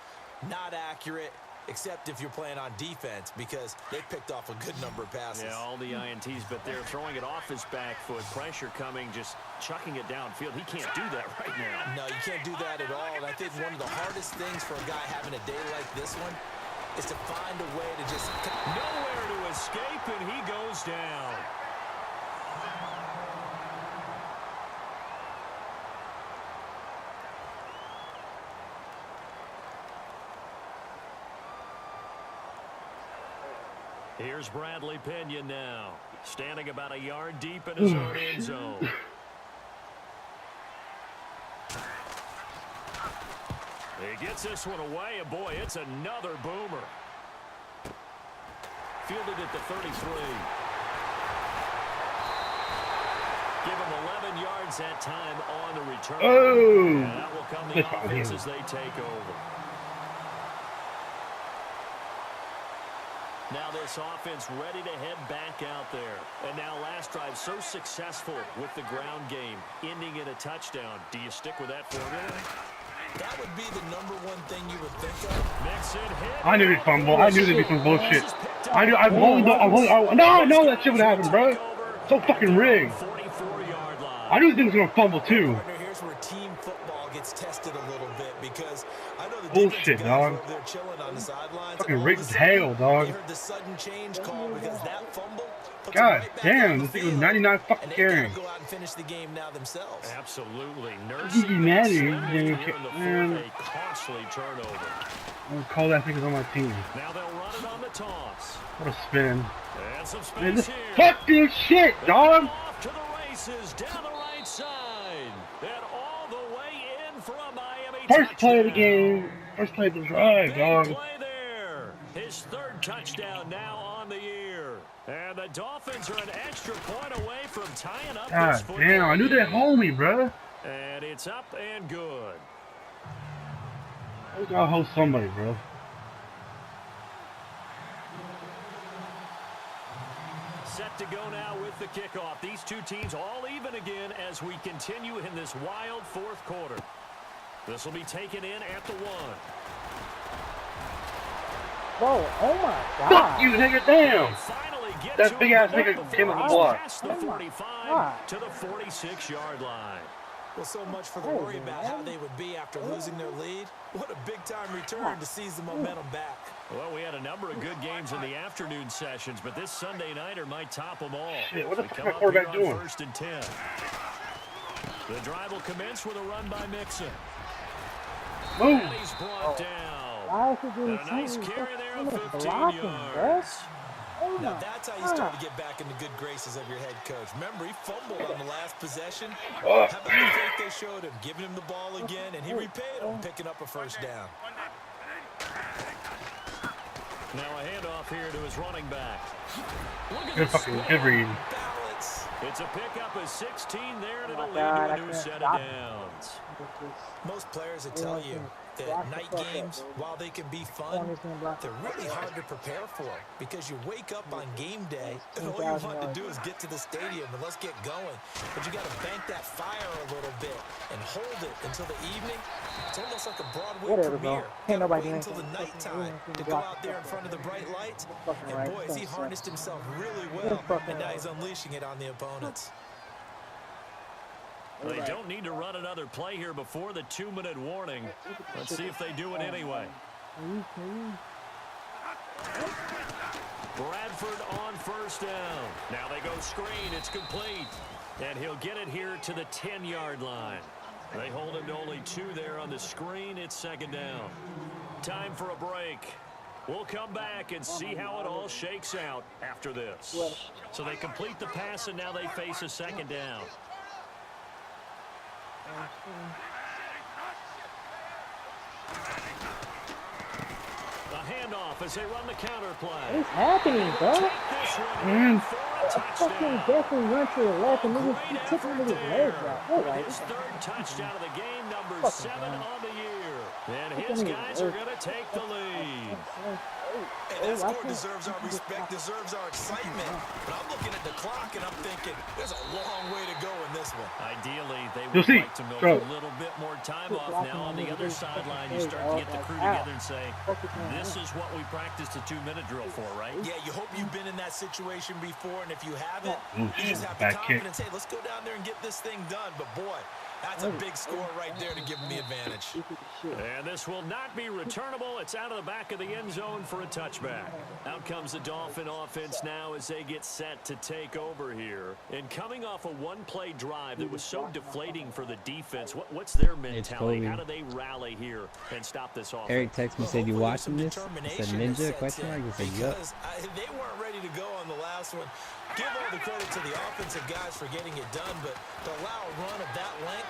not accurate, except if you're playing on defense because they picked off a good number of passes. Yeah, all the INTs, but they're throwing it off his back foot. Pressure coming, just chucking it downfield. He can't do that right now. No, you can't do that at all. And I think one of the hardest things for a guy having a day like this one is to find a way to just... Nowhere to escape, and he goes down. Here's Bradley Pinion now, standing about a yard deep in his own end zone. He gets this one away, and boy, it's another boomer. Fielded at the 33. Give him 11 yards that time on the return. Oh! And that will come the offense as they take over. Now this offense ready to head back out there. And now last drive so successful with the ground game, ending in a touchdown. Do you stick with that formula? That would be the number one thing you would think of. Mixon hit. I knew he'd fumble. I knew there'd be some bullshit. No, that shit would happen, bro. So fucking rigged. 44-yard line. I knew this thing was gonna fumble too. Here's where team football gets tested a little bit because I know the Bullshit, dog. They're chilling on the sidelines. Fucking rigged as hell, dog. They heard the sudden change call because that fumble. God damn, this thing was 99 fucking carrying. Go out and finish the game now themselves. Absolutely. You be mad at you, Man. A costly turnover. I'm gonna call that thing on my team. Now they'll run it on the toss. What a spin. And some space Man, here. fuck this shit, dog. Off to the races down the right side. And all the way in for a Miami First play of the touchdown. game. First play of the drive, Big dog. play there. His third touchdown now on the year. And the Dolphins are an extra point away from tying up God this football damn, I knew that game. homie, bro. And it's up and good. I gotta hold somebody, bro. Set to go now with the kickoff. These two teams all even again as we continue in this wild fourth quarter. This will be taken in at the 1. Bro, oh my God. Fuck you, nigga, damn. Finally get That to big him ass nigga came on the block. past the 45 to the 46-yard line. Well, so much for the worry about how they would be after losing their lead. What a big-time return to seize the momentum back. Well, we had a number of good games in the afternoon sessions, but this Sunday nighter might top them all. Shit, what the We fuck come is up quarterback here on doing? 1st and 10. The drive will commence with a run by Mixon. Move. And he's brought down. Why is he doing And a nice something? carry there of He's 15 blocking, bro. yards. Oh Now my that's how you start to get back in the good graces of your head coach. Remember, he fumbled on the last possession. How about the faith they showed him, giving him the ball again, and he repaid him, picking up a first down. Now a handoff here to his running back. Look at Good this fucking spin. good read. Balance. It's a pickup of 16 there, and Oh my it'll God, lead I to a new can't set of stop it. downs. Most players would tell you that night games, while they can be fun, they're really hard to prepare for because you wake up on game day and all you want to do is get to the stadium and let's get going. But you got to bank that fire a little bit and hold it until the evening. It's almost like a Broadway Whatever, bro. premiere. Can't Gotta nobody wait do until the anything. nighttime to go out there in front of the bright lights. And boy, has he harnessed himself really well, and now he's unleashing it on the opponents. They don't need to run another play here before the 2-minute warning. Let's see if they do it anyway. Bradford on first down. Now they go screen. It's complete. And he'll get it here to the 10-yard line. They hold him to only 2 there on the screen. It's second down. Time for a break. We'll come back and see how it all shakes out after this. So they complete the pass, and now they face a second down. A handoff as they run the counter play. What's happening, bro? Man. Fucking definitely run to the left and niggas took him with his legs out. Oh, like, His third touchdown of the game, number 7 on the year. And his guys are going to take the lead. Hey, that score deserves our respect, deserves our excitement. But I'm looking at the clock and I'm thinking, there's a long way to go in this one. Ideally, they You'll would see. like to milk Bro. a little bit more time off. Now on the other sideline, you start to get the crew together and say, this is what we practiced a 2-minute drill for, right? Yeah, you hope you've been in that situation before, and if you haven't, Ooh, you just have the bad kick. confidence, hey, let's go down there and get this thing done. But boy, that's a big score right there to give them the advantage. And this will not be returnable. It's out of the back of the end zone for a touchback. Out comes the Dolphin offense now as they get set to take over here. And coming off a one-play drive that was so deflating for the defense, what's their mentality? How do they rally here and stop this offense? Eric texted me, said, you watching this? I said, Ninja? Question mark? He said, yup. Because they weren't ready to go on the last one. Give all the credit to the offensive guys for getting it done, but to allow a run of that length,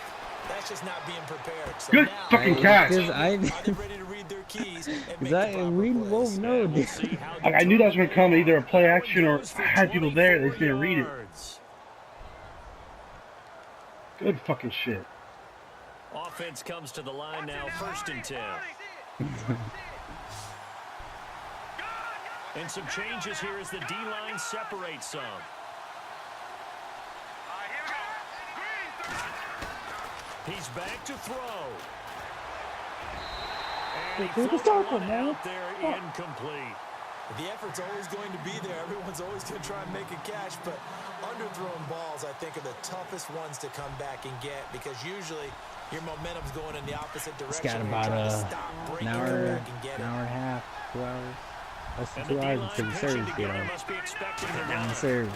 that's just not being prepared. So Good now, fucking catch. Because are they ready to read their keys and make the proper we plays? both know, dude. Like, I knew that was going to come, either a play action or I had people there. They just didn't read it. Good fucking shit. Offense comes to the line now, 1st and 10. And some changes here as the D-line separates some. He's back to throw. And he throws one out there incomplete. The effort's always going to be there. Everyone's always going to try and make a catch, but underthrown balls, I think, are the toughest ones to come back and get because usually your momentum's going in the opposite direction. It's got about an hour and a half, 2 hours. Less than 2 hours until the service get on. On the service.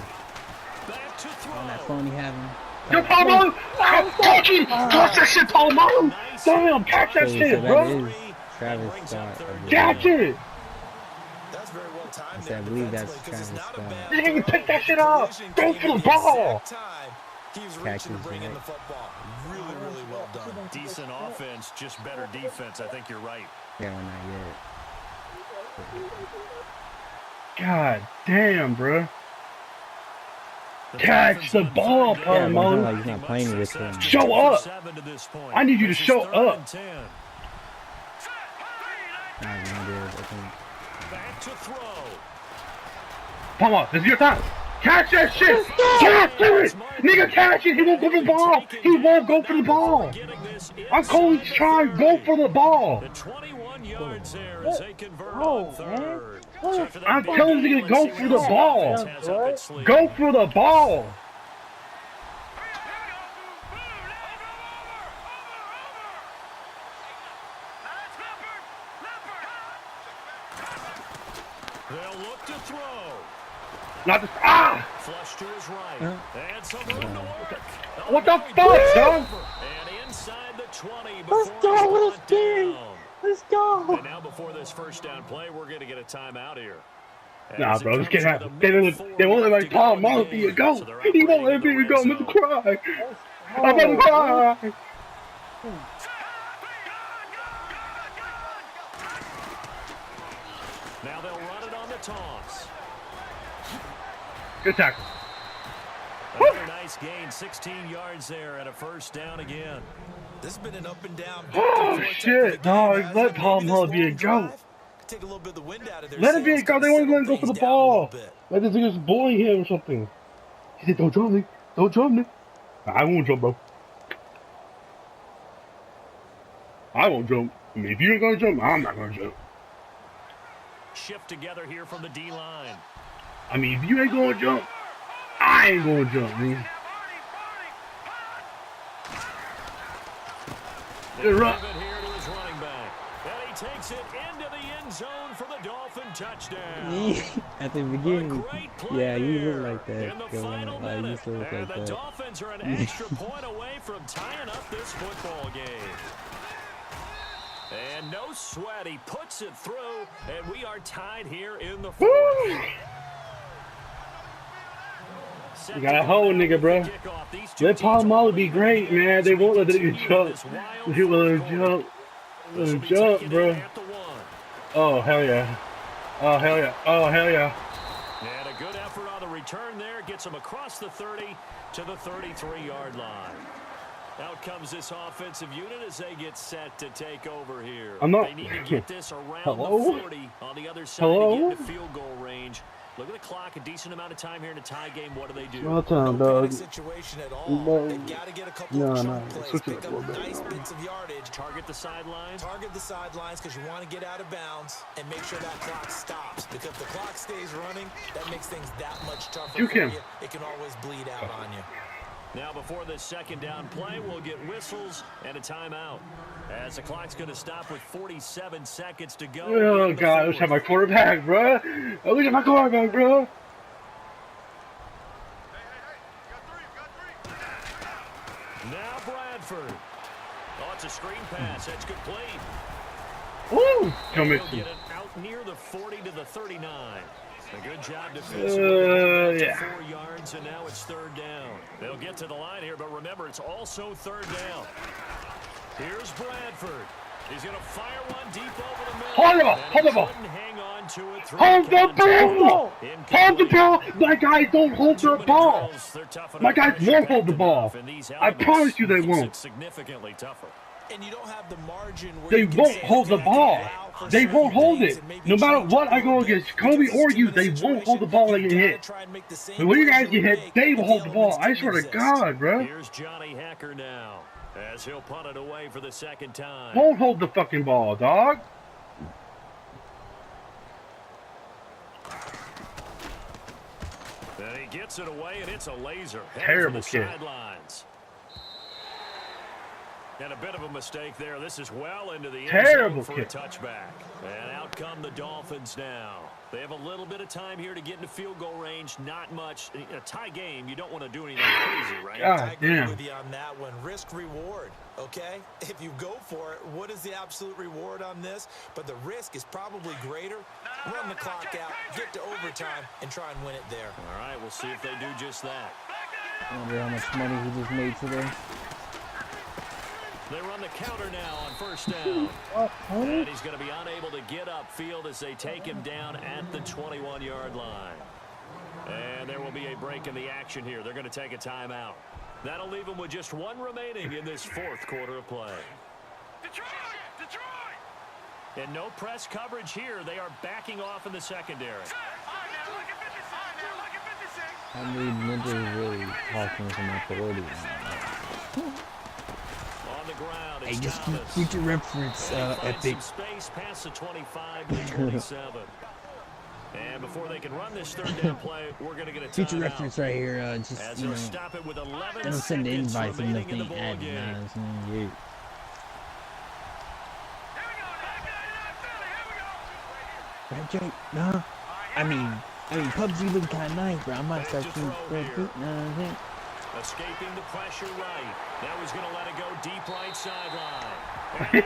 On that phone you having. Yo, Palmo! Catch it! Catch that shit, Palmo! Damn, catch that shit, bro! Travis Scott. Catch it! That's very well timed. I said, I believe that's Travis Scott. You didn't even pick that shit up! Go for the ball! He was reaching to bring in the football. Really, really well done. Decent offense, just better defense. I think you're right. Yeah, we're not yet. God damn, bro. Catch the ball, Yeah, but Palmo! like he's not playing with him. Show up! I need you to show up! Back to throw. Palmo, this is your time! Catch that shit! Catch it! Nigga, catch it! He won't go for the ball! He won't go for the ball! I'm calling trying to go for the ball! The 21 yards there as they convert on third. I'm telling you to go for the ball! Go for the ball! They'll look to throw. Not the Flush to his right. And some room to work. What the fuck, dog? And inside the 20 Let's before go with it's this game. down. Let's go. And now before this first down play, we're going to get a timeout here. Nah, bro, let's get out. They won't let my Paul Monty go. He won't let me go. I'm about to cry. I'm about to cry. Now they'll run it on the toss. Good tackle. Another nice gain, 16 yards there, and a first down again. This has been an up and down. Oh shit, dog. Let Palmer be a goat. Take a little bit of the wind out of their Let him be a sails, goat. They kinda want to let him go settle for the things down a little ball. bit. Like this nigga's bullying him or something. He said, don't jump me. Don't jump me. I won't jump, bro. I won't jump. I mean, if you ain't gonna jump, I'm not gonna jump. Shift together here from the D-line. I mean, if you ain't gonna jump, I ain't gonna jump, man. Good run. Give it here to his running back. And he takes it into the end zone for the Dolphin touchdown. At the beginning, yeah, you look like that. In the final Like, you minute, still look and like the that. Dolphins are an extra point away from tying up this football game. And no sweat, he puts it through, and we are tied here in the fourth. Woo! You got a hole, nigga, bro. Let Palmer be great, man. They won't let the nigga jump. They won't let him jump. Let him jump, bro. Oh, hell yeah. Oh, hell yeah. Oh, hell yeah. And a good effort on the return there. Gets him across the 30 to the 33-yard line. Out comes this offensive unit as they get set to take over here. I'm not. They need to get this around Hello? the 40 on the other side Hello? to get into field goal range. Look at the clock, a decent amount of time here in a tie game. What do? Well done, No dog. panic situation at all. No. They've got to get a couple No, of no. chunk plays, Switch it pick up a up little bit. nice bits of yardage, Target the sidelines. target the sidelines because you want to get out of bounds and make sure that clock stops. Because if the clock stays running, that makes things that much tougher Juke for him. you. It can always bleed out on you. Now before this second down play, we'll get whistles and a timeout. As the clock's going to stop with 47 seconds to go. Oh, God. Let's have my quarterback, bro. Oh, look at my quarterback, bro. Now Bradford. Oh, it's a screen pass. That's complete. Woo! Don't miss They'll him. get it out near the 40 to the 39. A good job defensively. Yeah. 4 yards, and now it's third down. They'll get to the line here, but remember, it's also third down. Here's Bradford. He's going to fire one deep over the middle. Hold on, And hold he on. couldn't hang on to it through Hold the contact. ball! Hold the Incomplete. ball! My guys don't hold Too the many ball! drills. They're tough My enough, guys won't hold the pressure-packed ball. enough, and these I elements promise you they makes won't. it significantly tougher. And you don't have the margin where They you can won't say, hold the okay, I can ball. allow for They certain won't hold things it. and maybe No matter change what a I go little bit. against Kobe Because or it's you, given a they won't hold the situation, ball when you they get gotta hit. try and make the same And when you plays guys get hit, make they if will the hold the ball. elements I don't swear to exist. God, bro. Here's Johnny Hacker now as he'll punt it away for the second time. Won't hold the fucking ball, dog. And he gets it away, and it's a laser. Terrible for the kid. sidelines. And a bit of a mistake there. This is well into the end Terrible zone for a kid. touchback. And out come the Dolphins now. They have a little bit of time here to get into field goal range. Not much. In a tie game, you don't want to do anything crazy, right? God I agree damn. with you on that one. Risk reward, okay? If you go for it, what is the absolute reward on this? But the risk is probably greater. Run the clock out, get to overtime, and try and win it there. All right, we'll see if they do just that. I wonder how much money he just made today. They run the counter now on first down. And he's going to be unable to get upfield as they take him down at the 21-yard line. And there will be a break in the action here. They're going to take a timeout. That'll leave them with just one remaining in this fourth quarter of play. Detroit! Detroit! And no press coverage here. They are backing off in the secondary. All right, now look at 56. All right, now look at 56. I need ninjas really talking to my authority. On the ground, Hey, it's just Thomas. future reference, They find epic. some space past the 25 to the 27. And before they can run this third down play, we're going to get a Future timeout. reference right here. Just, As you they'll know, stop it with 11 they don't send seconds invites and remaining in the nothing ball adding. game. Yeah. Here we go. Here we go. Right, Jake? No. I mean, PUBG looking kind of nice, bro. I might start Back to seeing throw Red here. Boot now. Escaping the pressure right. Now he's going to let it go deep right sideline.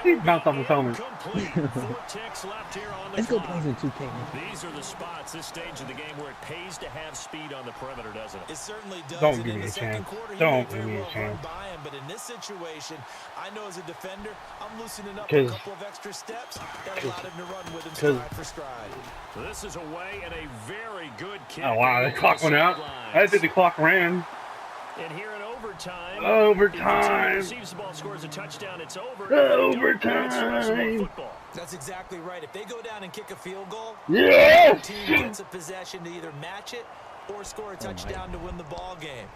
He bounced off his helmet. Complete. 4 ticks left here on the Let's go clock. play some 2K. Man. These are the spots, this stage of the game, where it pays to have speed on the perimeter, doesn't it? It certainly does. Don't And give in me the a second chance. quarter, he Don't may very give me a well chance. run by him, but in this situation, I know as a defender, I'm loosening up a 'Cause- couple of extra steps that allowed him to run with him 'cause- stride for stride. This is away and a very good kick. Oh, wow. The clock went out. I didn't think the clock ran. And here in overtime, Overtime. if the team receives the ball, scores a touchdown, it's over. Overtime. That's exactly right. If they go down and kick a field goal, Yes. the team gets a possession to either match it or score a touchdown to win the ball game.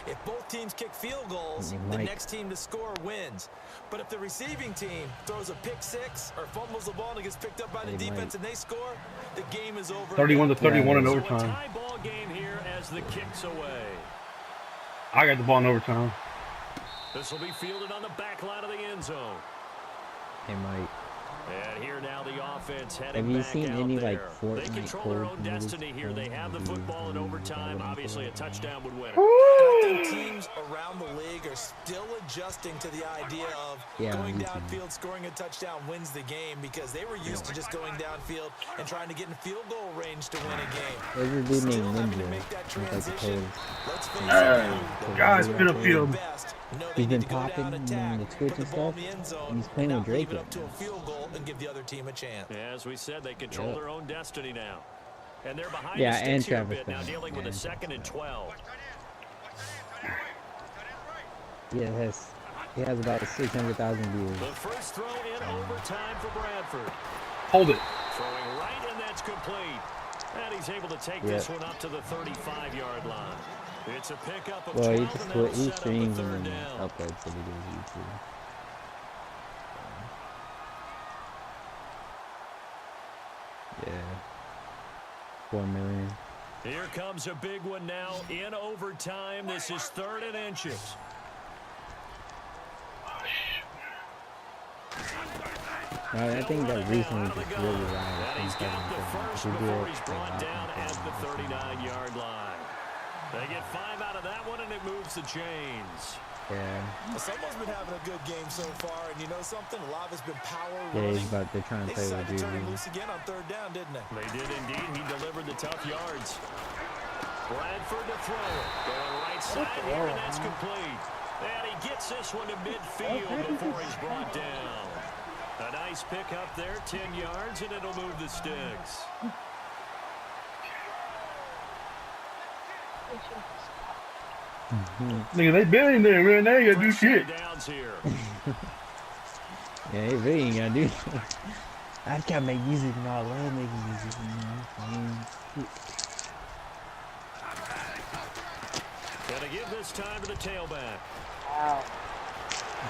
If both teams kick field goals, the next team to score wins. But if the receiving team throws a pick six or fumbles the ball and it gets picked up by the defense and they score, the game is over. 31-31 in overtime. So a tie ball game here as the kick's away. I got the ball in overtime. This will be fielded on the back line of the end zone. Hey, Mike. And here now the offense heading Have you back seen out any there. like Fortnite They control their own destiny here. They have the football in overtime. Obviously, a touchdown would win it. I think teams around the league are still adjusting to the idea of going downfield, scoring a touchdown wins the game because they were used to just going downfield and trying to get in field goal range to win a game. There's a dude Still named having to Ninja. make that He's like the transition. coolest. Let's face it, Guys, Field. He's been popping in the Twitch and stuff. And he's playing with Drake. Up to a field goal and give the other team a chance. Yeah, as we said, they control their own destiny now. And they're behind Yeah, the and sticks here a Travis bit now, Bennett. dealing with a 2nd and 12. Yeah, he has about 600,000 views. The first throw in overtime for Bradford. Hold it. Throwing right, and that's complete. And he's able to take this one up to the 35-yard line. It's a pickup of 12, Well, and that'll he set up a streams third and then down. uploads to YouTube. Yeah. 4 million. Here comes a big one now in overtime. This is 3rd and inches. I think that recently just really And rise. he's got the first before he's brought down at the 39-yard line. They get 5 out of that one, and it moves the chains. Yeah. Someone's been having a good game so far, and you know something? A lot of it's been power Yeah, running. but they're trying to They play with decided to turn him Juju. loose again on 3rd down, didn't they? They did indeed. He delivered the tough yards. Bradford to throw it. Going right side here, and that's complete. And he gets this one to midfield before he's brought down. A nice pickup there, 10 yards, and it'll move the sticks. Nigga, they been in there, man. They ain't gonna do shit. Downs here. Yeah, they really ain't gotta do that. I can't make music and all love making music. Gonna give this time to the tailback. Wow.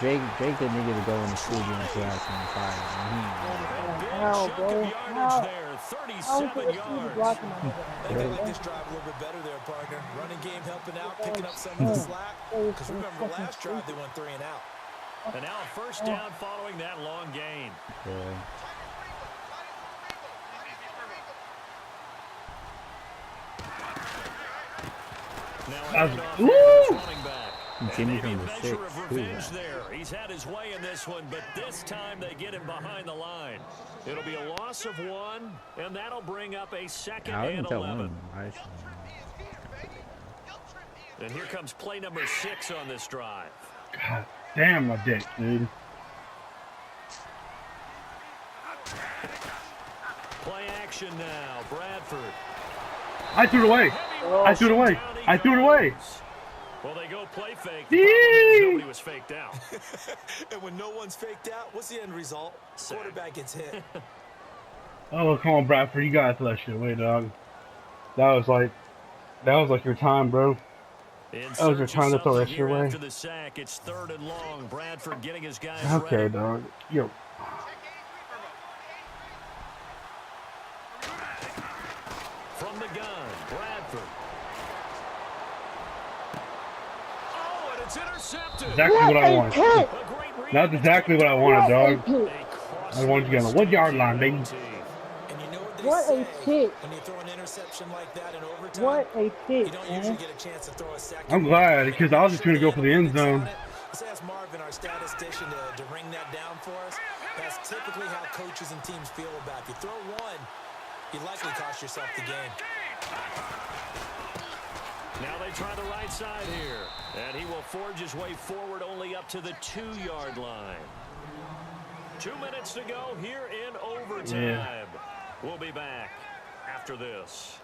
Drake the nigga to go in the school gym class on fire. Big How, chunk bro? of yardage there, How is 37 the yards. blocking on They can make this drive a little bit better there, partner. Running game helping out, picking up some of the slack. Because remember, last drive they went 3 and out. And now a first down following that long gain. Yeah. Now a That's- handoff Woo! here to the running back. Jimmy Maybe a from the measure 6, of too. revenge there. He's had his way in this one, but this time they get him behind the line. It'll be a loss of 1, and that'll bring up a 2nd I and wouldn't tell 11. one. And here comes play number 6 on this drive. God damn my dick, dude. Play action now. Bradford. I threw it away. I threw it away. I threw it away. Well, they go play fake. The problem is nobody was faked out. And when no one's faked out, what's the end result? Quarterback gets hit. Oh, come on, Bradford. You gotta throw that shit away, dog. That was like your time, bro. That was your time to throw that shit away. After the sack, it's 3rd and long. Bradford getting his guys Okay, ready. dog. Yo. From the gun, Bradford. Oh, and it's intercepted. Exactly what I wanted. A great read. That's exactly what I wanted, dog. A I wanted to get on the 1 yard line, baby. And you know what they What say, a pick. when you throw an interception like that in overtime, What a you pick, don't man. usually get a chance to throw a second. I'm glad, because I was just gonna go for the end zone. Let's ask Marvin, our statistician, to ring that down for us. That's typically how coaches and teams feel about it. You throw one, you likely cost yourself the game. Now they try the right side here. And he will forge his way forward only up to the 2-yard line. 2 minutes to go here in overtime. Yeah. We'll be back after this.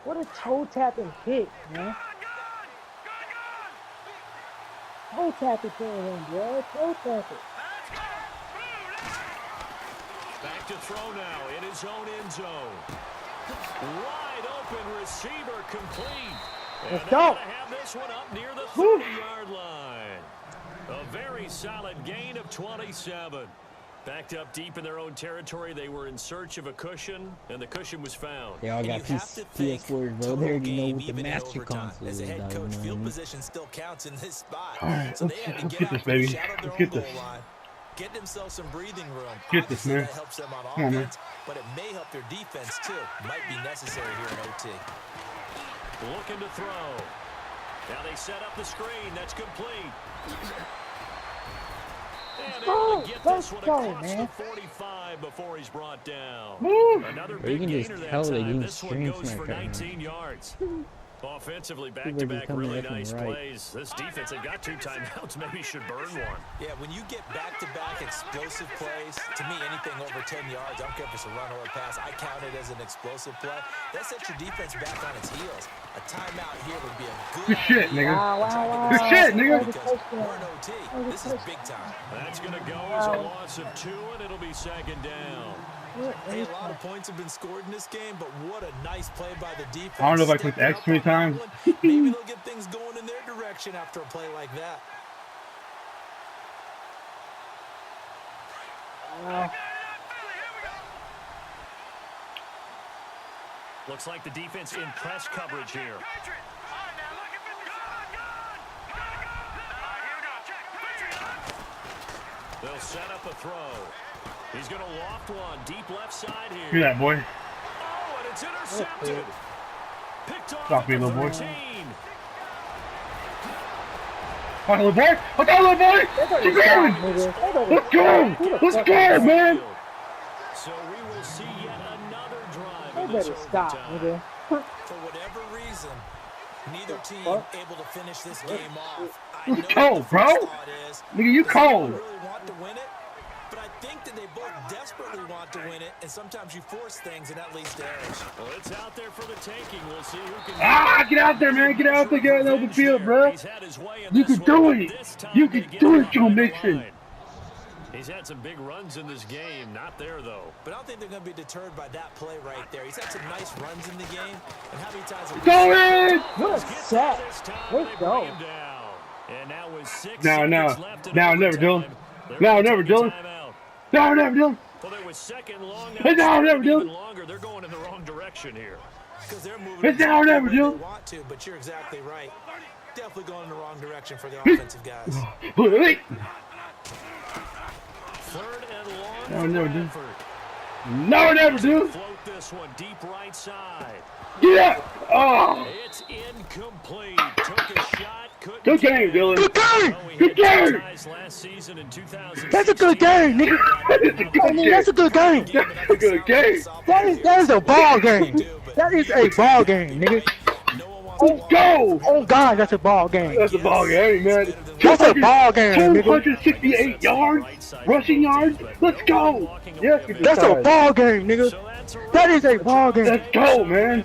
What a toe tapping pick, man. Toe tackle for him, bro. Toe tackle. Back to throw now in his own end zone. Wide open receiver complete. And Let's they're go. going to have this one up near the 30-yard line. A very solid gain of 27. Backed up deep in their own territory, they were in search of a cushion, and the cushion was found. They all got PS4s, bro. They already know what the master console as is. a head coach, dog, field man. position still counts in this spot. All right, So they had to let's get get out this, from the baby. shadow of their Let's own get goal this. line. Get themselves some breathing room. Get this, Obviously, man. that helps them on Come on, man. offense, but it may help their defense too. Might be necessary here in OT. Looking to throw. Now they set up the screen. That's complete. And able to get this one across the 45 before he's brought down. Another Or you big can just gainer that tell they time. didn't This one stream goes for smack right now. 19 yards. Offensively, People are back-to-back, just coming really left and nice right. plays. This defense, they've got 2 timeouts. Maybe should burn one. Yeah, when you get back-to-back explosive plays, to me, anything over 10 yards, I don't care if it's a run or a pass, I count it as an explosive play. That sets your defense back on its heels. A timeout here would be a Good shit, nigga. Wow. Good shit, nigga. Because we're in OT. This is big time. That's going to go as a loss of 2, and it'll be second down. Hey, a lot of points have been scored in this game, but what a nice play by the defense. I don't know if I clicked Stepping X up too many on times. that one. Maybe they'll get things going in their direction after a play like that. Looks like the defense in press coverage here. Patriot. All right, now look at 50. All right, here we go. Check. Patriot. They'll set up a throw. He's going to loft one deep left side here. Hear that, boy. Oh, and it's intercepted. Picked off Stop at me, the little boy. 13. Hi, little boy. What's up, little boy? What you doing? Let's go. Let's go, man. So we will see yet another drive. They in this better stop, overtime. nigga. For whatever reason, neither team able to finish this game off. I Let's know go, what the bro. first thought is, Nigga, you does anyone cold. really want to win it? But I think that they both desperately want to win it, and sometimes you force things, and that leads to errors. Well, it's out there for the taking. We'll see who can. Ah, get out there, man. Get out there. Get in the open field, bro. He's had his way in You this can do one. it. This time You they can get do it it, Joe behind the Mixon. line. He's had some big runs in this game. Not there, though. But I don't think they're going to be deterred by that play right there. He's had some nice runs in the game, and how many times have we Go in. Good set. This time Let's they go. bring him down. And now with 6 No, no. seconds left in No, never, overtime, Dylan. they're No, gonna never, take a Dylan. timeout. No, never, Dylan. Well, they was second long. Now Hey, it's no, second never, even Dylan. longer. They're going in the wrong direction here. Because they're moving It's now or exactly never, where they Dylan. want to, but you're exactly right. Definitely going in the wrong direction for the offensive guys. Wait. Third and long. No, for never, Dylan. Bradford. No, never, Dylan. Float this one deep right side. Yeah. Oh. It's incomplete. Took a shot. Couldn't Good get game, it. Dylan. Good game. Oh, he Good had two game. ties last season in 2016. That's a good game, nigga. That's a good I mean, that's a good game. That's a good game. That is a ball game. That is a ball game, nigga. Let's go. Oh God, that's a ball game. That's a ball game, man. That's a ball game, nigga. 268 yards, rushing yards. Let's go. Yes, That's a ball game, nigga. So that's a That is a ball game. Let's go, man.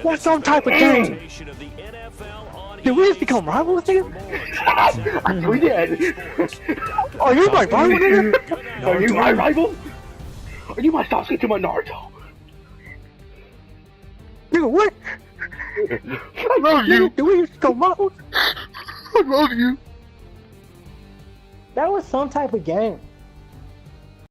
That's some type of game. of the NFL on Did we just become rivals, nigga? We did. Are you my rival, nigga? Are you my rival? Are you my Sasuke to my Naruto? Nigga, what? I love you. Nigga, do we just become rivals? I love you. That was some type of game.